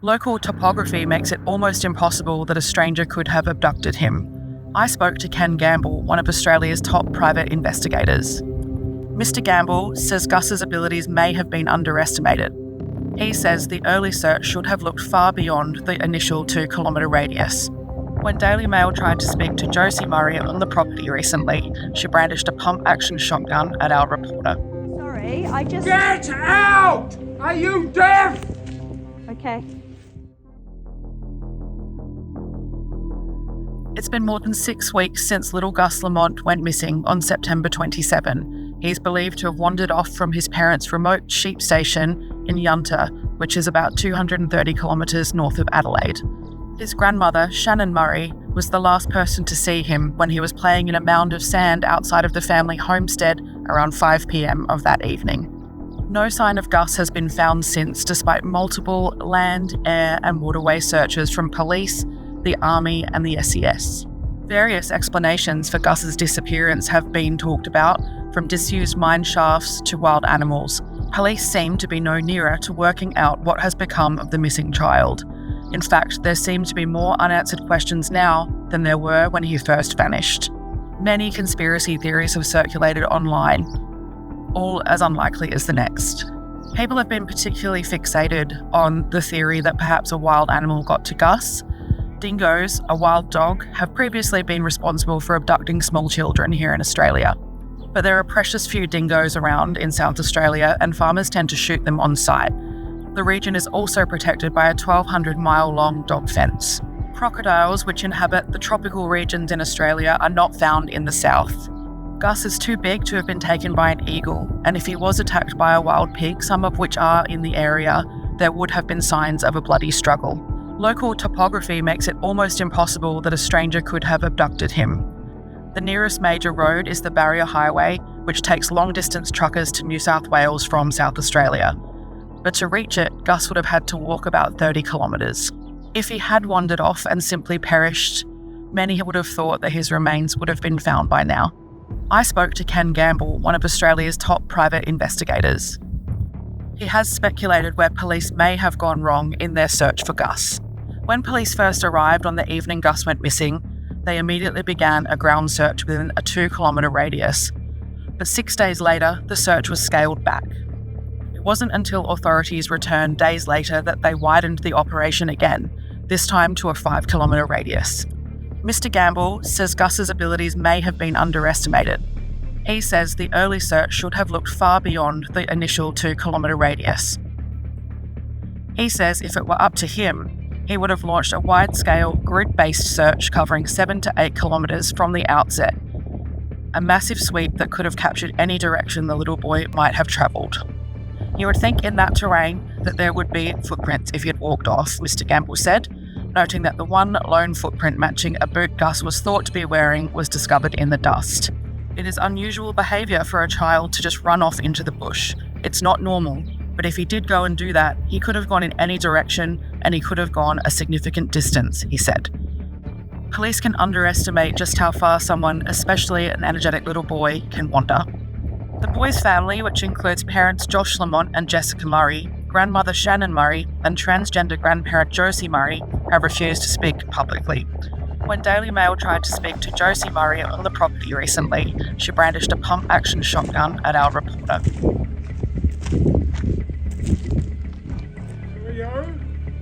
Local topography makes it almost impossible that a stranger could have abducted him. I spoke to Ken Gamble, one of Australia's top private investigators. Mr. Gamble says Gus's abilities may have been underestimated. He says the early search should have looked far beyond the initial 2-kilometre radius. When Daily Mail tried to speak to Josie Murray on the property recently, she brandished a pump-action shotgun at our reporter. Sorry, Get out! Are you deaf? Okay. It's been more than 6 weeks since little Gus Lamont went missing on September 27. He's believed to have wandered off from his parents' remote sheep station in Yunta, which is about 230 kilometres north of Adelaide. His grandmother, Shannon Murray, was the last person to see him when he was playing in a mound of sand outside of the family homestead around 5 p.m. of that evening. No sign of Gus has been found since, despite multiple land, air and waterway searches from police, the Army and the SES. Various explanations for Gus's disappearance have been talked about, from disused mine shafts to wild animals. Police seem to be no nearer to working out what has become of the missing child. In fact, there seem to be more unanswered questions now than there were when he first vanished. Many conspiracy theories have circulated online, all as unlikely as the next. People have been particularly fixated on the theory that perhaps a wild animal got to Gus. Dingoes, a wild dog, have previously been responsible for abducting small children here in Australia. But there are precious few dingoes around in South Australia, and farmers tend to shoot them on site. The region is also protected by a 1,200-mile-long dog fence. Crocodiles, which inhabit the tropical regions in Australia, are not found in the south. Gus is too big to have been taken by an eagle, and if he was attacked by a wild pig, some of which are in the area, there would have been signs of a bloody struggle. Local topography makes it almost impossible that a stranger could have abducted him. The nearest major road is the Barrier Highway, which takes long-distance truckers to New South Wales from South Australia. But to reach it, Gus would have had to walk about 30 kilometres. If he had wandered off and simply perished, many would have thought that his remains would have been found by now. I spoke to Ken Gamble, one of Australia's top private investigators. He has speculated where police may have gone wrong in their search for Gus. When police first arrived on the evening Gus went missing, they immediately began a ground search within a 2-kilometre radius. But 6 days later, the search was scaled back. It wasn't until authorities returned days later that they widened the operation again, this time to a 5-kilometre radius. Mr. Gamble says Gus's abilities may have been underestimated. He says the early search should have looked far beyond the initial 2-kilometre radius. He says if it were up to him, he would have launched a wide-scale, grid-based search covering 7 to 8 kilometres from the outset, a massive sweep that could have captured any direction the little boy might have travelled. You would think in that terrain that there would be footprints if he had walked off, Mr. Gamble said, noting that the one lone footprint matching a boot Gus was thought to be wearing was discovered in the dust. It is unusual behaviour for a child to just run off into the bush. It's not normal. But if he did go and do that, he could have gone in any direction and he could have gone a significant distance, he said. Police can underestimate just how far someone, especially an energetic little boy, can wander. The boy's family, which includes parents Josh Lamont and Jessica Murray, grandmother Shannon Murray, and transgender grandparent Josie Murray, have refused to speak publicly. When Daily Mail tried to speak to Josie Murray on the property recently, she brandished a pump-action shotgun at our reporter.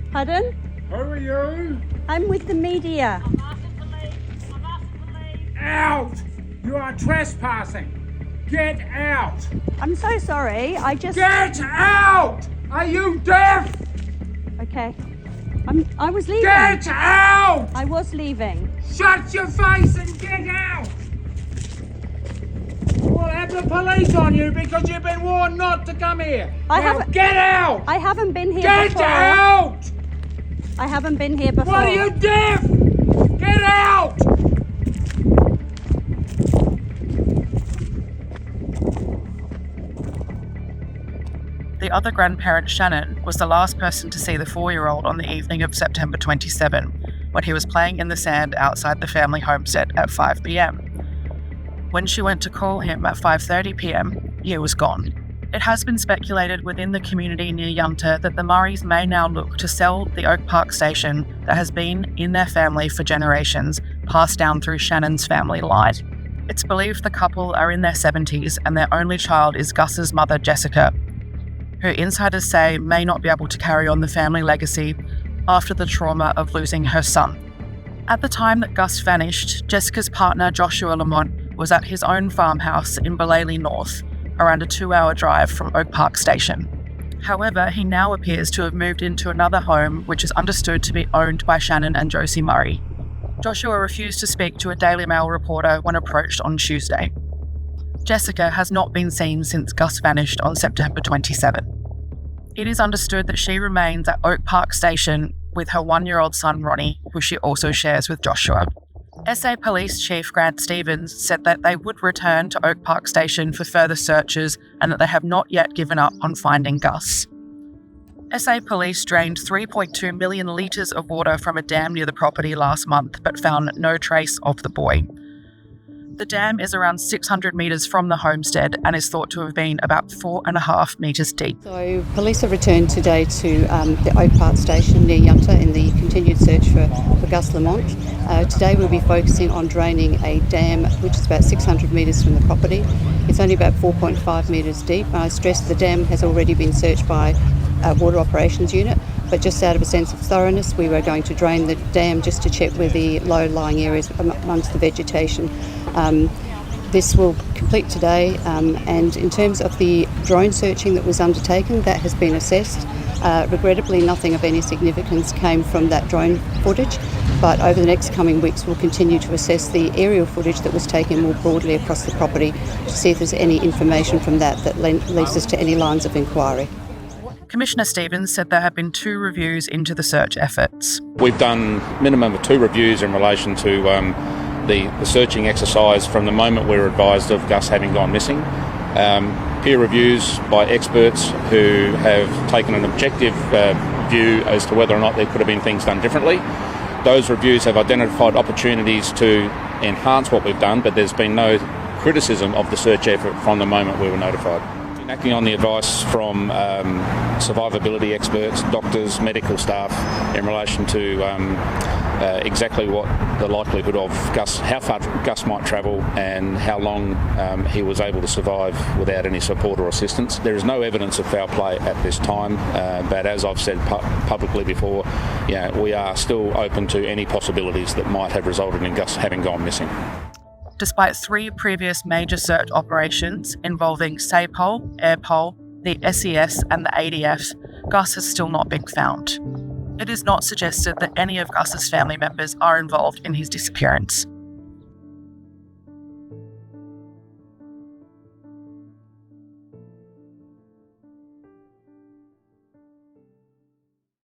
Pardon? Who are you? I'm with the media. I'm after police. Out! You are trespassing. Get out! I'm so sorry. Get out! Are you deaf? Okay. I was leaving. Get out! I was leaving. Shut your face and get out! We'll have the police on you because you've been warned not to come here. Get out! I haven't been here Get before. out! I haven't been here before. What are you deaf? Get out! The other grandparent, Shannon, was the last person to see the 4-year-old on the evening of September 27, when he was playing in the sand outside the family homestead at 5 p.m. When she went to call him at 5:30 p.m, he was gone. It has been speculated within the community near Yunta that the Murrays may now look to sell the Oak Park station that has been in their family for generations, passed down through Shannon's family line. It's believed the couple are in their 70s and their only child is Gus's mother, Jessica, who insiders say may not be able to carry on the family legacy after the trauma of losing her son. At the time that Gus vanished, Jessica's partner, Joshua Lamont, was at his own farmhouse in Belleley North, around a 2-hour drive from Oak Park Station. However, he now appears to have moved into another home which is understood to be owned by Shannon and Josie Murray. Joshua refused to speak to a Daily Mail reporter when approached on Tuesday. Jessica has not been seen since Gus vanished on September 27. It is understood that she remains at Oak Park Station with her 1-year-old son Ronnie, who she also shares with Joshua. SA Police Chief Grant Stevens said that they would return to Oak Park Station for further searches and that they have not yet given up on finding Gus. SA Police drained 3.2 million litres of water from a dam near the property last month but found no trace of the boy. The dam is around 600 metres from the homestead and is thought to have been about 4.5 metres deep. So police have returned today to the Oak Park Station near Yunta in the continued search for Gus Lamont. Today we'll be focusing on draining a dam which is about 600 metres from the property. It's only about 4.5 metres deep. I stress the dam has already been searched by a water operations unit, but just out of a sense of thoroughness we were going to drain the dam just to check where the low-lying areas amongst the vegetation. This will complete today, and in terms of the drone searching that was undertaken, that has been assessed. Regrettably, nothing of any significance came from that drone footage, but over the next coming weeks we'll continue to assess the aerial footage that was taken more broadly across the property to see if there's any information from that leads us to any lines of inquiry. Commissioner Stevens said there have been 2 reviews into the search efforts. We've done minimum of 2 reviews in relation to the searching exercise from the moment we were advised of Gus having gone missing. Peer reviews by experts who have taken an objective view as to whether or not there could have been things done differently. Those reviews have identified opportunities to enhance what we've done, but there's been no criticism of the search effort from the moment we were notified. Acting on the advice from survivability experts, doctors, medical staff in relation to exactly what the likelihood of Gus, how far Gus might travel and how long he was able to survive without any support or assistance. There is no evidence of foul play at this time, but as I've said publicly before, we are still open to any possibilities that might have resulted in Gus having gone missing. Despite 3 previous major search operations involving SAPOL, Airpol, the SES and the ADF, Gus has still not been found. It is not suggested that any of Gus's family members are involved in his disappearance.